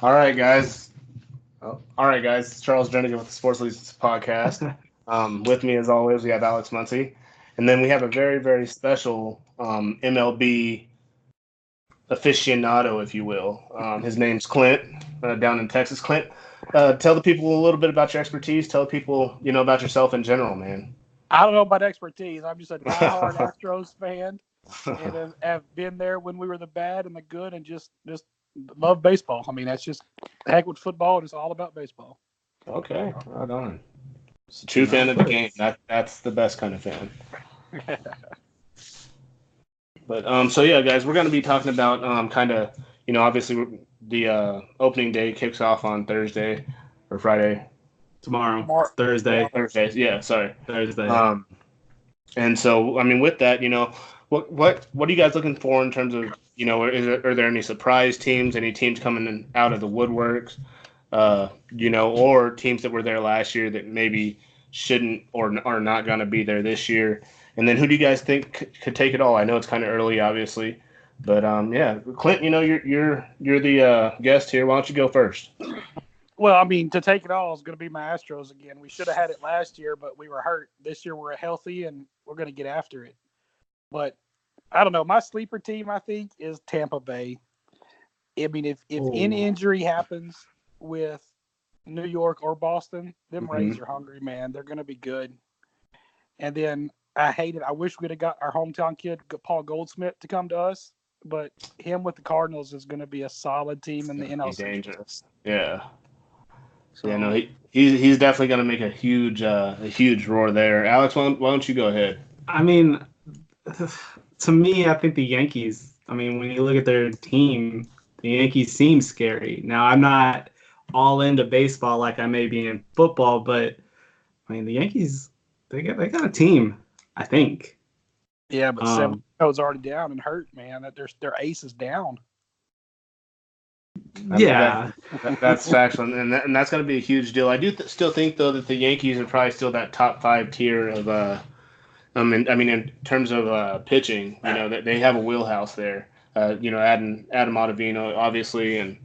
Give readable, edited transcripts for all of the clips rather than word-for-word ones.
All right, guys. All right, guys. It's Charles Jernigan with the Sports Leads podcast. With me, as always, we have Alex Muncy, and then we have a very, very special MLB aficionado, if you will. His name's Clint, down in Texas. Clint, tell the people a little bit about your expertise. Tell the people, about yourself in general, man. I don't know about expertise. I'm just a diehard Astros fan, and have been there when we were the bad and the good, and just love baseball. I mean, that's just heck with football. And it's all about baseball. Okay, right on. It's a true fan of the game. That's the best kind of fan. But so yeah, guys, we're going to be talking about kind of obviously the opening day kicks off on Thursday or Friday. Tomorrow. Tomorrow. Thursday. Thursday, yeah, sorry. Thursday. And so I mean, with that, what are you guys looking for in terms of are there any surprise teams, any teams coming out of the woodworks, or teams that were there last year that maybe shouldn't or are not going to be there this year? And then who do you guys think could take it all? I know it's kind of early, obviously, but yeah, Clint, you're the guest here. Why don't you go first? Well, I mean, to take it all is going to be my Astros again. We should have had it last year, but we were hurt. This year we're healthy and we're going to get after it. But I don't know. My sleeper team, I think, is Tampa Bay. I mean, if any injury happens with New York or Boston, them Rays are hungry, man. They're going to be good. And then I hate it. I wish we'd have got our hometown kid, Paul Goldsmith, to come to us. But him with the Cardinals is going to be a solid team in the NL Central. Dangerous. Yeah. So, yeah, no, he's definitely going to make a huge roar there. Alex, why don't you go ahead? I mean, to me, I think the Yankees. I mean, when you look at their team, the Yankees seem scary. Now, I'm not all into baseball like I may be in football, but I mean, the Yankees, they got a team. I think. Yeah, but Severino's already down and hurt, man. That their ace is down. Yeah, that's factual, and that's going to be a huge deal. I do still think though that the Yankees are probably still that top 5 tier of I mean in terms of pitching, that they have a wheelhouse there. Adding Adam Ottavino, obviously,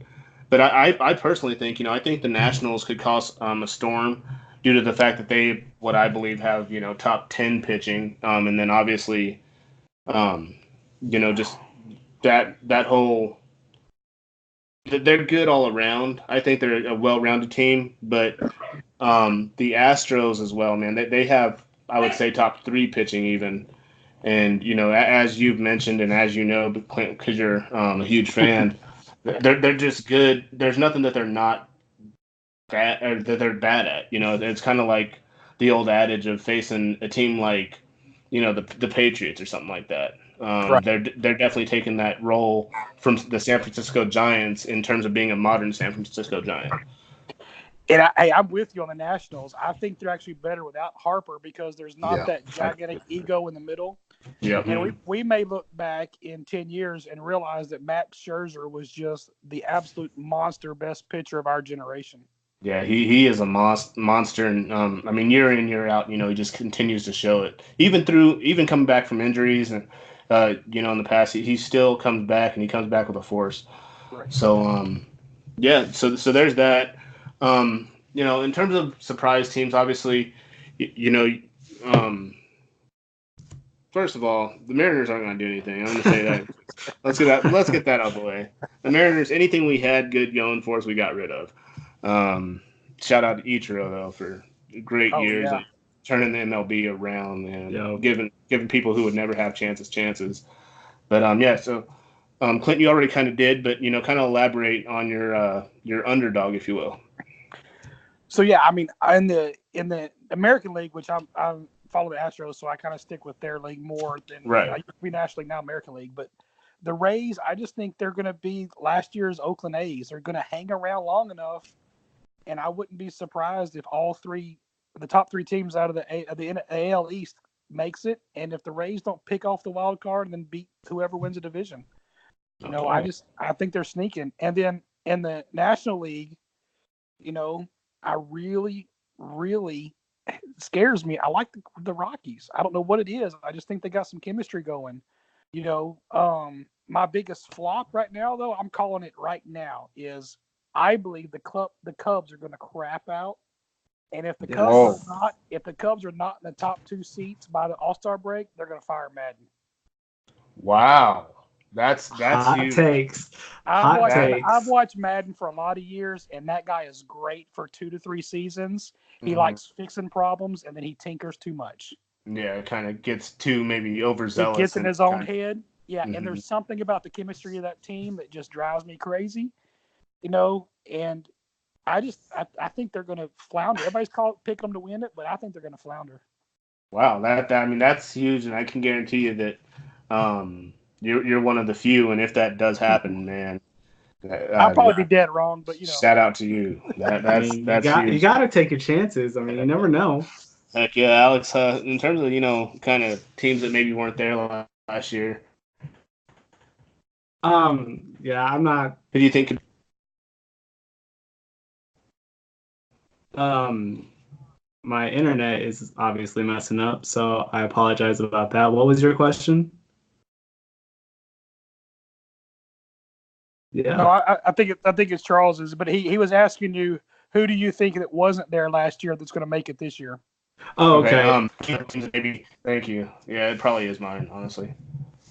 but I personally think I think the Nationals could cause a storm due to the fact that they what I believe have top 10 pitching, and then obviously, just that whole. They're good all around. I think they're a well-rounded team, but the Astros as well, man. They have, I would say, top 3 pitching even. And as you've mentioned, and as you know, because you're a huge fan, they're just good. There's nothing that they're not bad or that they're bad at. It's kind of like the old adage of facing a team like the Patriots or something like that. Right. They're definitely taking that role from the San Francisco Giants in terms of being a modern San Francisco Giant. And I'm with you on the Nationals. I think they're actually better without Harper because there's not that gigantic ego in the middle. Yeah. And we may look back in 10 years and realize that Max Scherzer was just the absolute monster best pitcher of our generation. Yeah, he is a monster, and I mean, year in, year out, he just continues to show it. Even coming back from injuries, and in the past, he still comes back, and he comes back with a force. Right. So, yeah, so there's that. In terms of surprise teams, obviously, first of all, the Mariners aren't going to do anything. I'm going to say that. Let's get that out of the way. The Mariners, anything we had good going for us, we got rid of. Shout out to Ichiro though for great years and turning the MLB around and giving people who would never have chances. But yeah, so Clint, you already kind of did, but kind of elaborate on your underdog, if you will. So yeah, I mean, in the American League, which I follow the Astros, so I kind of stick with their league more than I used to be National League, now American League. But the Rays, I just think they're going to be last year's Oakland A's. They're going to hang around long enough. And I wouldn't be surprised if the top 3 teams out of the AL East makes it, and if the Rays don't pick off the wild card and then beat whoever wins the division. I think they're sneaking. And then in the National League, I really, really scares me. I like the Rockies. I don't know what it is. I just think they got some chemistry going. My biggest flop right now, though, I'm calling it right now, is I believe the Cubs are going to crap out, and if the Cubs are not in the top 2 seats by the All-Star break, they're going to fire Madden. Wow, that's hot huge. takes. I've watched Madden for a lot of years, and that guy is great for 2 to 3 seasons. He likes fixing problems, and then he tinkers too much. Yeah, it kind of gets too maybe overzealous. It gets in his own head. Yeah, and there's something about the chemistry of that team that just drives me crazy, and I think they're going to flounder. Everybody's pick them to win it, but I think they're going to flounder. Wow, that's huge, and I can guarantee you that you're one of the few, and if that does happen, man, I'll probably be dead wrong, but shout out to you. That's huge. You got to take your chances. I mean, you never know. Heck yeah, Alex. In terms of kind of teams that maybe weren't there last year. Yeah, I'm not. Who do you think? My internet is obviously messing up, so I apologize about that. What was your question? Yeah. No, I think it's Charles's, but he was asking you, who do you think that wasn't there last year that's going to make it this year? Oh, okay. Maybe. Thank you. Yeah, it probably is mine, honestly.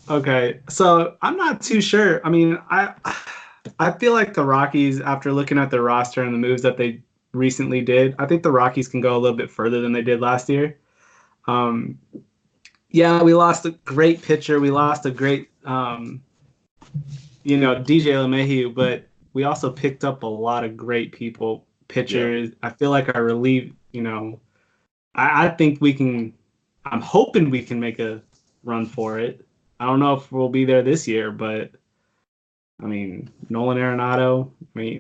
Okay, so I'm not too sure. I mean, I feel like the Rockies, after looking at their roster and the moves that they recently did, I think the Rockies can go a little bit further than they did last year. Yeah, we lost a great pitcher. We lost a great, DJ LeMahieu, but we also picked up a lot of great pitchers. Yeah. I feel like our relief, I think we can. I'm hoping we can make a run for it. I don't know if we'll be there this year, but I mean, Nolan Arenado,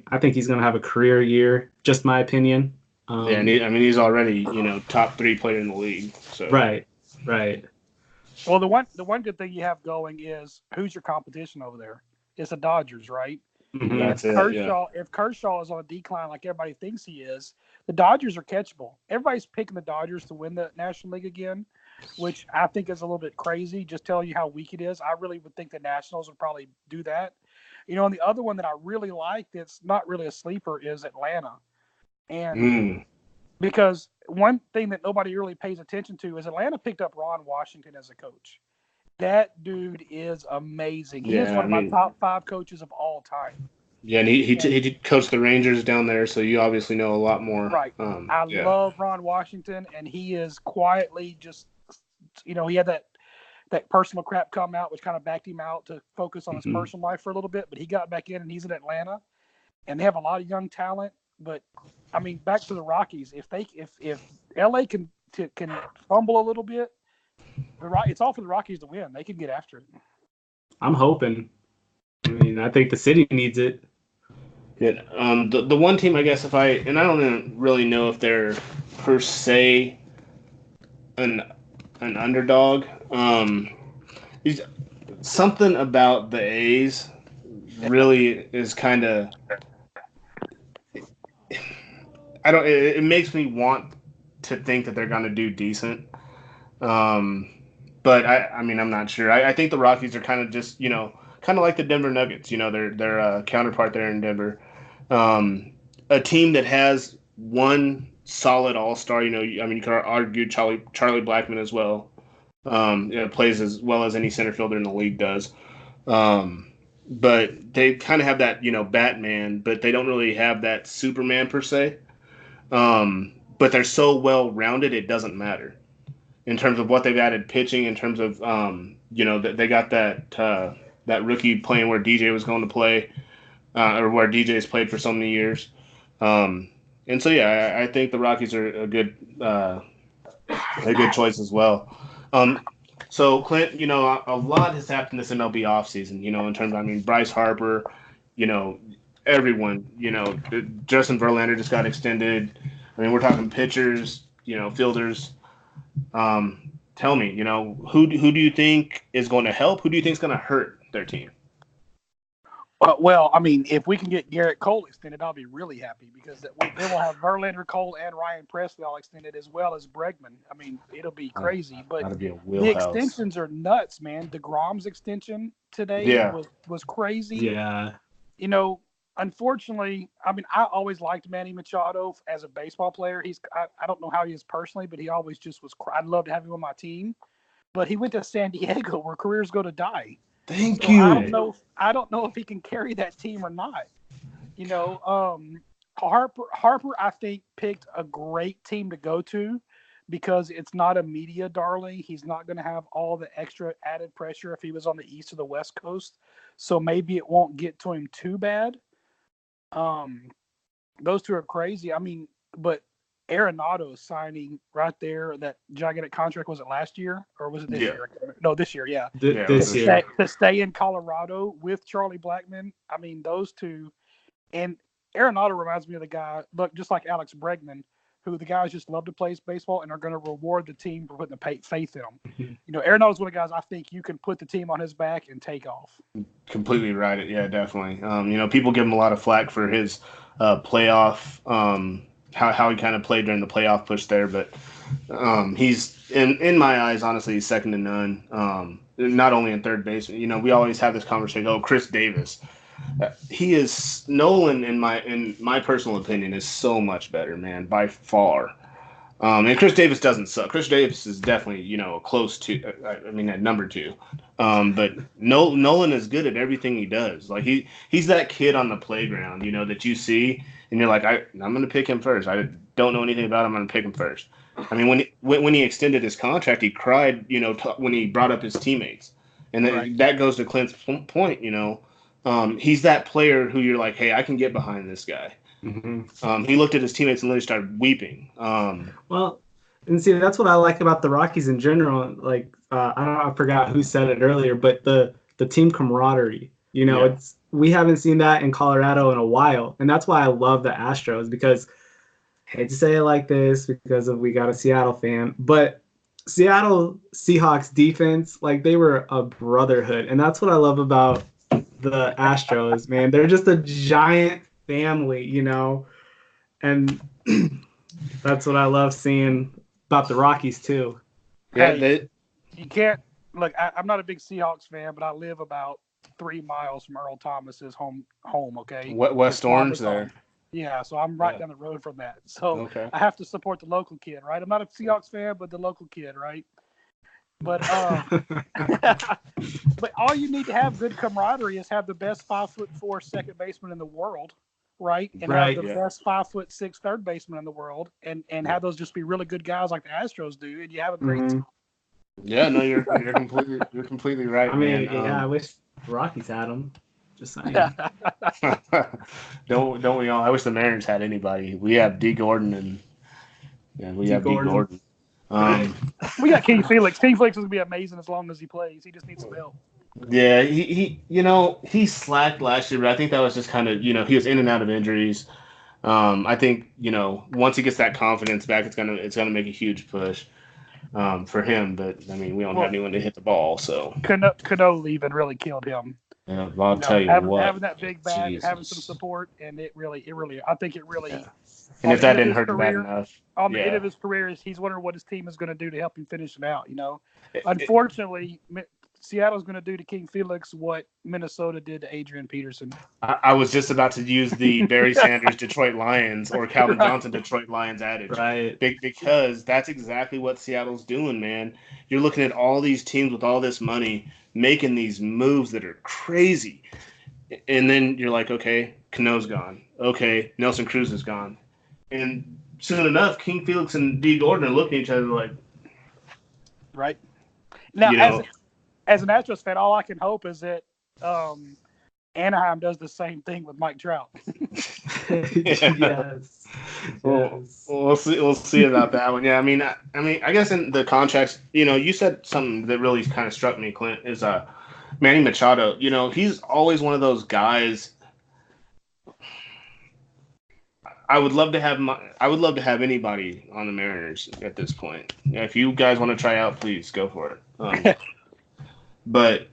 I think he's going to have a career year, just my opinion. And he's already, top 3 player in the league. So. Right. Well, the one good thing you have going is who's your competition over there? It's the Dodgers, right? Mm-hmm. If Kershaw is on a decline like everybody thinks he is, the Dodgers are catchable. Everybody's picking the Dodgers to win the National League again, which I think is a little bit crazy, just telling you how weak it is. I really would think the Nationals would probably do that. And the other one that I really like that's not really a sleeper is Atlanta. And because one thing that nobody really pays attention to is Atlanta picked up Ron Washington as a coach. That dude is amazing. He is one of my top 5 coaches of all time. Yeah, and he coached the Rangers down there, so you obviously know a lot more. Right. I love Ron Washington, and he is quietly just, he had that personal crap come out, which kind of backed him out to focus on his personal life for a little bit. But he got back in, and he's in Atlanta, and they have a lot of young talent. But I mean, back to the Rockies, if LA can fumble a little bit, it's all for the Rockies to win. They can get after it. I'm hoping. I think the city needs it. Yeah. The one team, I guess, and I don't really know if they're per se an underdog. Something about the A's really is kind of. It makes me want to think that they're going to do decent. But I'm not sure. I think the Rockies are kind of just, kind of like the Denver Nuggets, their counterpart there in Denver. A team that has one solid all-star, you could argue Charlie Blackmon as well. Plays as well as any center fielder in the league does. But they kind of have that, Batman, but they don't really have that Superman per se. But they're so well-rounded, it doesn't matter. In terms of what they've added pitching, in terms of, they got that rookie playing where DJ was going to play, or where DJ's played for so many years. And so, I think the Rockies are a good choice as well. So, Clint, a lot has happened this MLB offseason, in terms of, Bryce Harper, everyone, Justin Verlander just got extended. We're talking pitchers, fielders. Tell me, who do you think is going to help? Who do you think is going to hurt their team? Well, if we can get Garrett Cole extended, I'll be really happy because then we'll have Verlander, Cole, and Ryan Presley all extended as well as Bregman. It'll be crazy. But be the extensions are nuts, man. DeGrom's extension today was crazy. Yeah. unfortunately, I mean, I always liked Manny Machado as a baseball player. I don't know how he is personally, but he always just was. I'd love to have him on my team, but he went to San Diego where careers go to die. Thank So you. I don't know if he can carry that team or not. You know, Harper, I think picked a great team to go to because it's not a media darling. He's not going to have all the extra added pressure if he was on the East or the West Coast. So maybe it won't get to him too bad. Those two are crazy. I mean, but Arenado signing right there, that gigantic contract, was it last year or was it this year? No, this year, yeah. This year. To stay in Colorado with Charlie Blackmon. I mean, those two. And Arenado reminds me of the guy, look, just like Alex Bregman, who the guys just love to play baseball and are going to reward the team for putting the faith in them. You know, Arenado's one of the guys I think you can put the team on his back and take off. Completely right. Yeah, definitely. You know, people give him a lot of flack for his playoff, how he kind of played during the playoff push there, but he's in my eyes, honestly, he's second to none. Not only in third base, you know, we always have this conversation. Oh, Chris Davis. He is Nolan in my personal opinion is so much better, man, by far. And Chris Davis doesn't suck. Chris Davis is definitely, you know, close to, I mean, at number 2. But Nolan is good at everything he does. Like he's that kid on the playground, you know, that you see and you're like, I'm going to pick him first. I don't know anything about him. I'm going to pick him first. I mean, when he extended his contract, he cried, you know, when he brought up his teammates. And that goes to Clint's point, you know. He's that player who you're like, hey, I can get behind this guy. Mm-hmm. He looked at his teammates and literally started weeping. Well, and see, that's what I like about the Rockies in general. Like, I don't know, I forgot who said it earlier, but the team camaraderie. You know, we haven't seen that in Colorado in a while, and that's why I love the Astros because I hate to say it like this because we got a Seattle fan, but Seattle Seahawks defense, like they were a brotherhood, and that's what I love about the Astros, man. They're just a giant family, you know, and that's what I love seeing about the Rockies too. Yeah, you can't look. I'm not a big Seahawks fan, but I live about 3 miles from Earl Thomas's home. Okay, West Orange there. Home. Yeah, so I'm right down the road from that. So I have to support the local kid, right? I'm not a Seahawks fan, but the local kid, right? But but all you need to have good camaraderie is have the best 5'4" second baseman in the world, right? And have the best 5'6" third baseman in the world, and have those just be really good guys like the Astros do, and you have a great team. Yeah, no, you're completely right. I mean, I wish the Rockies had them. Just saying. don't we all? I wish the Mariners had anybody. We have D. Gordon and we have D. Gordon. We got King Felix. King Felix is gonna be amazing as long as he plays. He just needs some help. Yeah, he you know, he slacked last year, but I think that was just kind of, you know, he was in and out of injuries. I think, you know, once he gets that confidence back, it's gonna make a huge push for him. But I mean, we don't have anyone to hit the ball, so Cano leaving really killed him. Yeah, well, I'll tell you what. Having that big bat, having some support, and it really, I think it really. Yeah. And if that didn't hurt him bad enough. On the end of his career, he's wondering what his team is going to do to help him finish it out, you know. Unfortunately, Seattle's going to do to King Felix what Minnesota did to Adrian Peterson. I was just about to use the Barry Sanders Detroit Lions or Calvin Johnson Detroit Lions adage. Right. Because that's exactly what Seattle's doing, man. You're looking at all these teams with all this money making these moves that are crazy. And then you're like, okay, Cano's gone. Okay, Nelson Cruz is gone. And soon enough, King Felix and D. Gordon are looking at each other like, right. Now, you know, as an Astros fan, all I can hope is that Anaheim does the same thing with Mike Trout. Yes. We'll see about that one. Yeah, I mean, I guess in the contracts, you know, you said something that really kind of struck me, Clint, is Manny Machado. You know, he's always one of those guys. I would love to have anybody on the Mariners at this point. If you guys want to try out, please go for it. But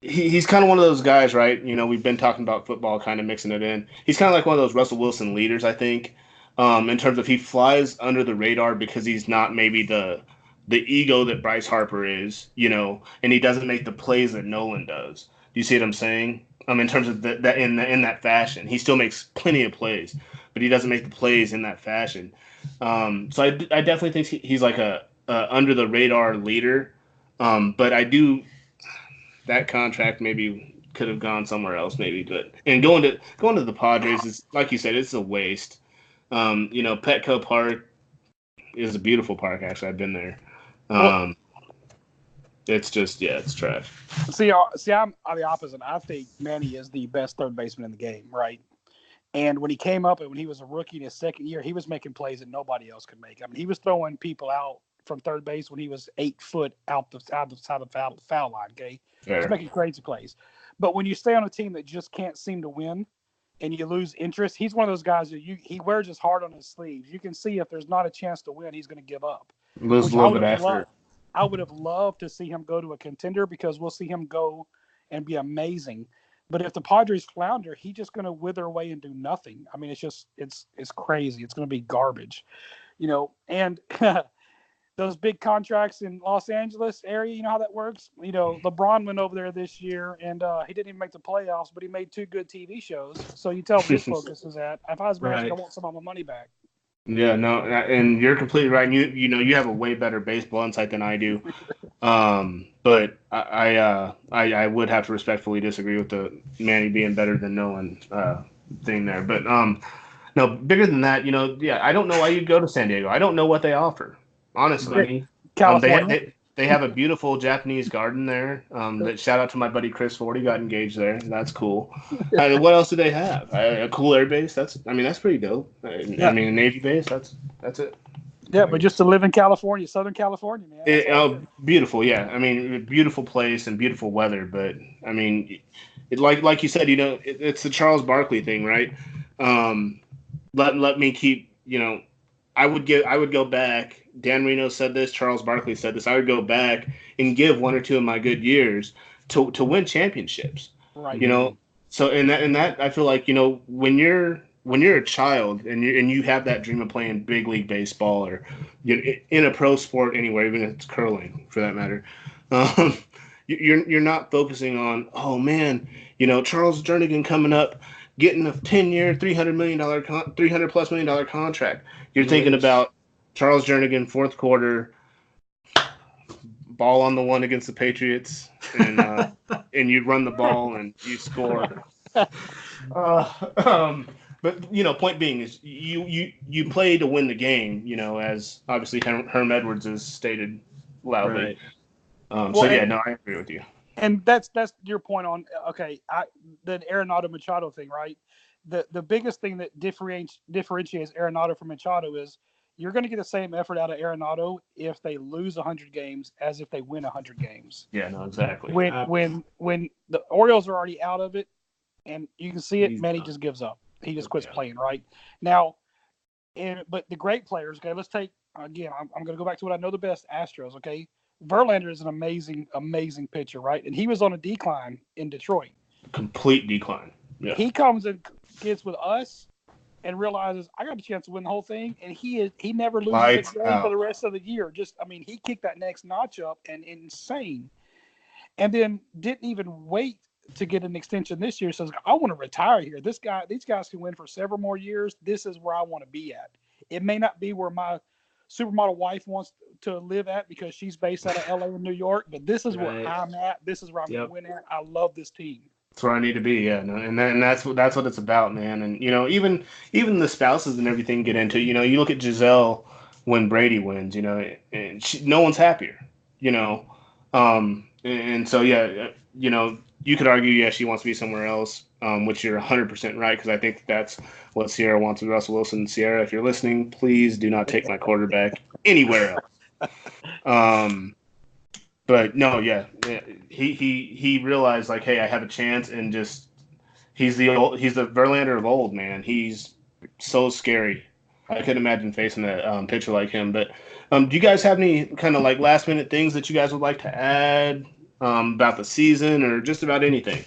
he's kind of one of those guys, right? You know, we've been talking about football, kind of mixing it in. He's kind of like one of those Russell Wilson leaders, I think, in terms of he flies under the radar because he's not maybe the ego that Bryce Harper is, you know, and he doesn't make the plays that Nolan does. Do you see what I'm saying? In terms of that in that fashion. He still makes plenty of plays, but he doesn't make the plays in that fashion. So I definitely think he's like a under the radar leader. But I do that contract maybe could have gone somewhere else maybe, but and going to the Padres is like you said, it's a waste. Petco Park is a beautiful park. Actually, I've been there. It's just it's trash. See, I'm the opposite. I think Manny is the best third baseman in the game, right? And when he came up and when he was a rookie in his second year, he was making plays that nobody else could make. I mean, he was throwing people out from third base when he was 8 foot out the side of the foul line. Okay, Fair. He's making crazy plays. But when you stay on a team that just can't seem to win, and you lose interest, he's one of those guys that he wears his heart on his sleeves. You can see if there's not a chance to win, he's going to give up. Lose a little bit after. I would have loved to see him go to a contender because we'll see him go and be amazing. But if the Padres flounder, he's just going to wither away and do nothing. I mean, it's crazy. It's going to be garbage, and those big contracts in Los Angeles area, you know how that works? LeBron went over there this year and he didn't even make the playoffs, but he made 2 good TV shows. So you tell where his focus is at. If I was manager, I want some of my money back. Yeah, no, and you're completely right. You have a way better baseball insight than I do. But I would have to respectfully disagree with the Manny being better than no one thing there. But no, bigger than that, I don't know why you'd go to San Diego. I don't know what they offer, honestly. California. They have a beautiful Japanese garden there. That shout out to my buddy Chris Ford. He got engaged there. That's cool. What else do they have? A cool air base. That's pretty dope. A Navy base. That's it. Yeah, but just to live in California, Southern California, man. Beautiful. Yeah, beautiful place and beautiful weather. But like you said, it's the Charles Barkley thing, right? Let me keep. I would go back. Dan Reno said this. Charles Barkley said this. I would go back and give 1 or 2 of my good years to win championships. Right. So in that I feel like when you're a child and you have that dream of playing big league baseball or in a pro sport anywhere, even if it's curling for that matter, you're not focusing on Charles Jernigan coming up, getting a 10-year, $300+ million contract. You're thinking about Charles Jernigan, fourth quarter, ball on the one against the Patriots, and you run the ball and you score. But point being is you play to win the game. As obviously Herm Edwards has stated loudly. Right. I agree with you. And that's your point on the Arenado Machado thing, right? The biggest thing that differentiates Arenado from Machado is you're going to get the same effort out of Arenado if they lose 100 games as if they win 100 games. Yeah, no, exactly. When the Orioles are already out of it, and you can see it, Manny just gives up. He just quits playing, right? Now, but the great players, let's take, again, I'm going to go back to what I know the best, Astros, okay? Verlander is an amazing, amazing pitcher, right? And he was on a decline in Detroit. Complete decline. Yeah. He comes and gets with us and realizes I got a chance to win the whole thing, and he never loses a game for the rest of the year. He kicked that next notch up and insane, and then didn't even wait to get an extension this year. Says I want to retire here. These guys can win for several more years. This is where I want to be at. It may not be where my supermodel wife wants to live at because she's based out of LA and New York, but this is where I'm at. This is where I'm going to win at. I love this team. That's where I need to be, yeah. No, and that's what it's about, man. And even the spouses and everything get into. You look at Giselle when Brady wins, and no one's happier, and so you could argue, she wants to be somewhere else, which you're 100% right, because I think that's what Sierra wants with Russell Wilson. Sierra, if you're listening, please do not take my quarterback anywhere else. But no, he realized hey, I have a chance, and he's the Verlander of old, man. He's so scary. I couldn't imagine facing a pitcher like him. But do you guys have any kind of last minute things that you guys would like to add about the season or just about anything?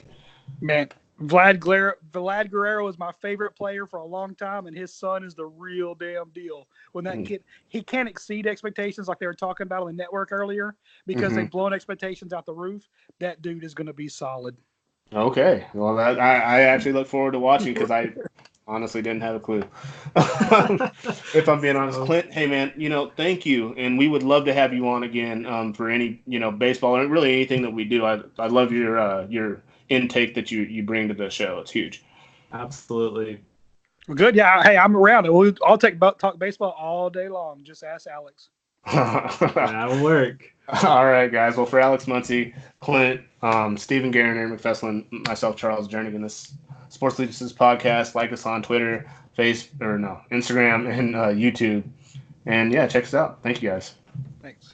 Man, Vlad Guerrero is my favorite player for a long time, and his son is the real damn deal. When that kid, he can't exceed expectations like they were talking about on the network earlier because they've blown expectations out the roof. That dude is going to be solid. Okay. Well, I actually look forward to watching because I honestly didn't have a clue. If I'm being honest, Clint, hey man, thank you, and we would love to have you on again for any baseball or really anything that we do. I love your intake that you bring to the show. It's huge. Absolutely. Well, good. Yeah. Hey, I'm around. I'll talk baseball all day long. Just ask Alex. That'll work. All right, guys. Well, for Alex Muncy, Clint, Stephen Garriner, McFesslin, myself, Charles Jernigan, this Sports Leaders podcast. Like us on Twitter, Instagram, and YouTube. And yeah, check us out. Thank you, guys. Thanks.